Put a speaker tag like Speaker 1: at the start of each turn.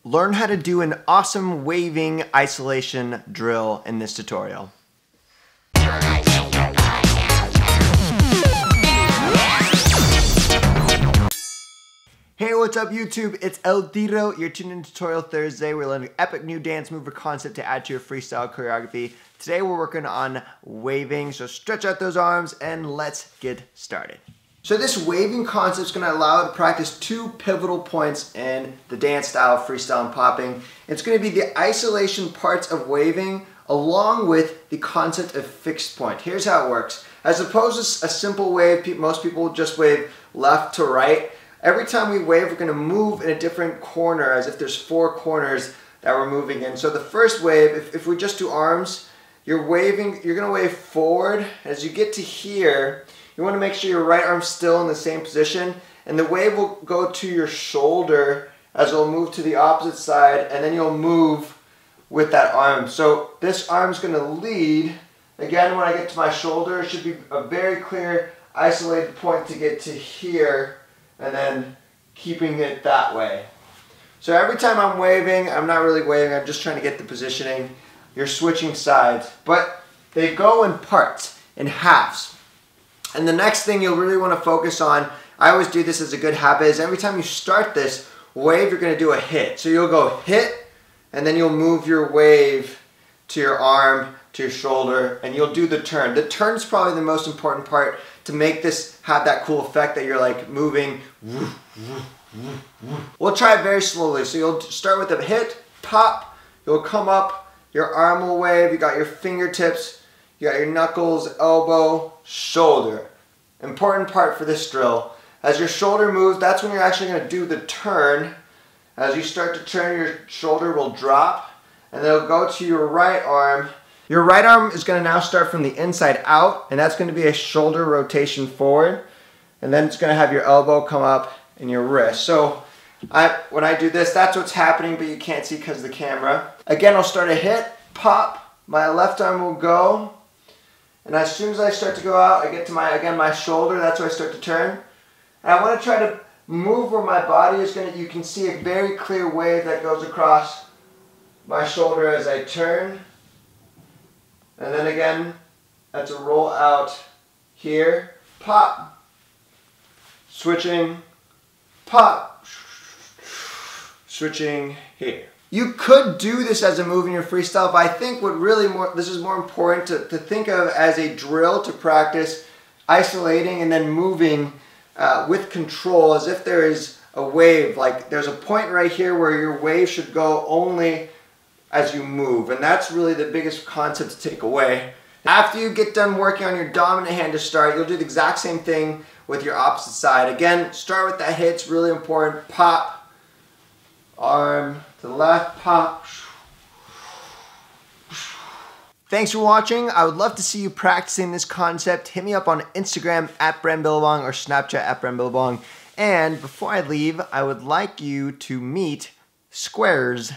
Speaker 1: learn how to do an awesome waving isolation drill in this tutorial. Hey, what's up YouTube? It's El Tiro. You're tuned in to Tutorial Thursday. We're learning epic new dance move or concept to add to your freestyle choreography. Today we're working on waving, so stretch out those arms and let's get started. So this waving concept is going to allow you to practice two pivotal points in the dance style, freestyle and popping. It's going to be the isolation parts of waving along with the concept of fixed point. Here's how it works. As opposed to a simple wave, most people just wave left to right. Every time we wave, we're going to move in a different corner, as if there's four corners that we're moving in. So the first wave, if we just do arms, you're going to wave forward. As you get to here, you want to make sure your right arm's still in the same position, and the wave will go to your shoulder as it'll move to the opposite side, and then you'll move with that arm. So this arm's going to lead. Again, when I get to my shoulder, it should be a very clear, isolated point to get to here, and then keeping it that way. So every time I'm waving, I'm not really waving, I'm just trying to get the positioning. You're switching sides, but they go in parts, in halves. And the next thing you'll really want to focus on, I always do this as a good habit, is every time you start this wave, you're going to do a hit. So you'll go hit, and then you'll move your wave to your arm, to your shoulder, and you'll do the turn. The turn is probably the most important part to make this have that cool effect that you're like moving. We'll try it very slowly. So you'll start with a hit, pop, you'll come up, your arm will wave, you got your fingertips, you got your knuckles, elbow, shoulder. Important part for this drill. As your shoulder moves, that's when you're actually going to do the turn. As you start to turn, your shoulder will drop, and then it'll go to your right arm. Your right arm is going to now start from the inside out, and that's going to be a shoulder rotation forward. And then it's going to have your elbow come up and your wrist. So when I do this, that's what's happening, but you can't see because of the camera. Again, I'll start a hit, pop, my left arm will go. And as soon as I start to go out, I get to my shoulder, that's where I start to turn. And I want to try to move where my body is going to, you can see a very clear wave that goes across my shoulder as I turn. And then again, that's a roll out here, pop, switching, pop, switching here. You could do this as a move in your freestyle, but I think this is more important to think of as a drill to practice isolating and then moving with control, as if there is a wave. Like there's a point right here where your wave should go only as you move, and that's really the biggest concept to take away. After you get done working on your dominant hand to start, you'll do the exact same thing with your opposite side. Again, start with that hit, it's really important. Pop, arm to the left, pop. Thanks for watching. I would love to see you practicing this concept. Hit me up on Instagram @BrandBillabong or Snapchat @BrandBillabong. And before I leave, I would like you to meet Squares.